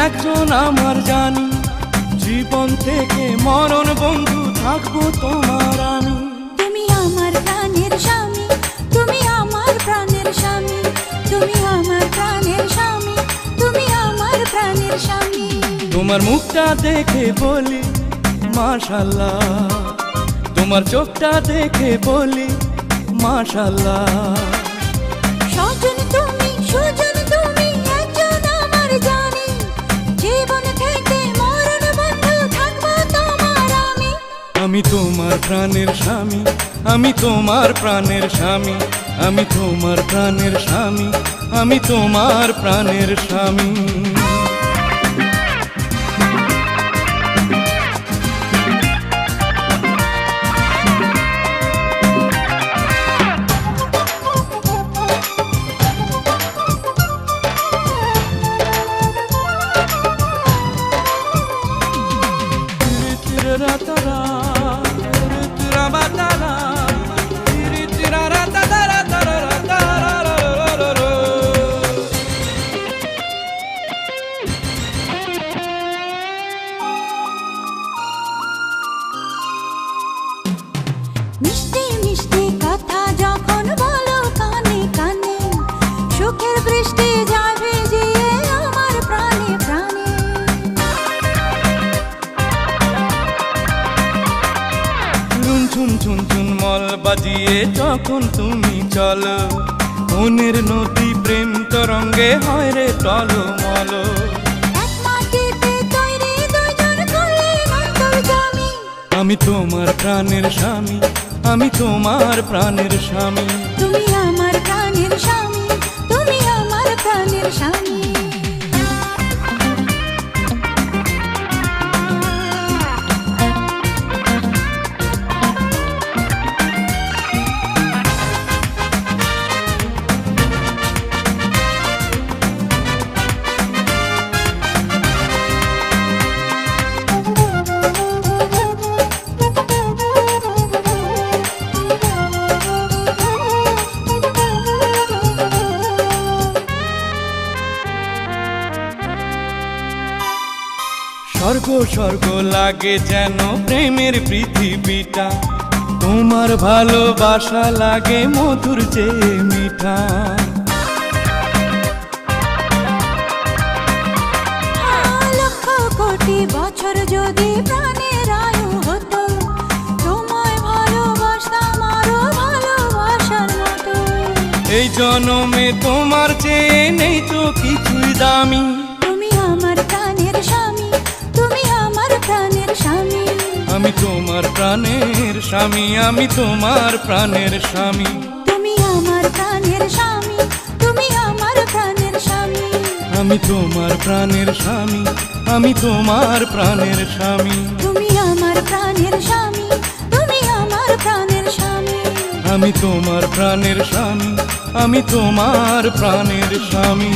একজন আমার জানি, জীবন থেকে মরণ বন্ধু থাকবো তোমার আমি। তুমি আমার প্রাণের স্বামী, তুমি আমার প্রাণের স্বামী, তুমি আমার প্রাণের স্বামী, তুমি আমার প্রাণের স্বামী। তোমার মুখটা দেখে বলি মাশাআল্লাহ, তোমার চোখটা দেখে বলি মাশাআল্লাহ। সজন তুমি, সুজন তুমি, একজন আমার জানি, জীবন থেকে মরণ বন্ধু থাকবো তোমার আমি। আমি তোমার প্রাণের স্বামী, আমি তোমার প্রাণের স্বামী, আমি তোমার প্রাণের স্বামী, আমি তোমার প্রাণের স্বামী। মিষ্টি মিষ্টি কথা যখন বলো কানে কানে, সুখের বৃষ্টি যায় ভিজিয়ে আমার প্রাণে প্রাণে। চুন চুন চুন মল বাজিয়ে যখন তুমি চলো, মনের নদী প্রেম তরঙ্গে হয় রে টলমল। এক মাটিতে তৈরি দুইজন করলেন অন্তর্যামী। আমি তোমার প্রাণের স্বামী, আমি তোমার প্রাণের স্বামী। তুমি আমার প্রাণের স্বামী, তুমি আমার প্রাণের স্বামী। স্বর্গ স্বর্গ লাগে যেন প্রেমের পৃথিবীটা, তোমার ভালোবাসা লাগে মধুর চেয়ে মিঠা। লক্ষ কোটি বছর যদি প্রাণের আয়ু হতো, তোমায় ভালোবাসতাম আরো ভালোবাসার মতো। এই জনমে তোমার চেয়ে নেই তো কিছুই দামি। তুমি আমার প্রাণের স্বামী, তুমি আমার প্রাণের স্বামী। আমি তোমার প্রাণের স্বামী, আমি তোমার প্রাণের স্বামী। তুমি আমার প্রাণের স্বামী, তুমি আমার প্রাণের স্বামী। আমি তোমার প্রাণের স্বামী, আমি তোমার প্রাণের স্বামী। তুমি আমার প্রাণের স্বামী, তুমি আমার প্রাণের স্বামী। আমি তোমার প্রাণের স্বামী, আমি তোমার প্রাণের স্বামী।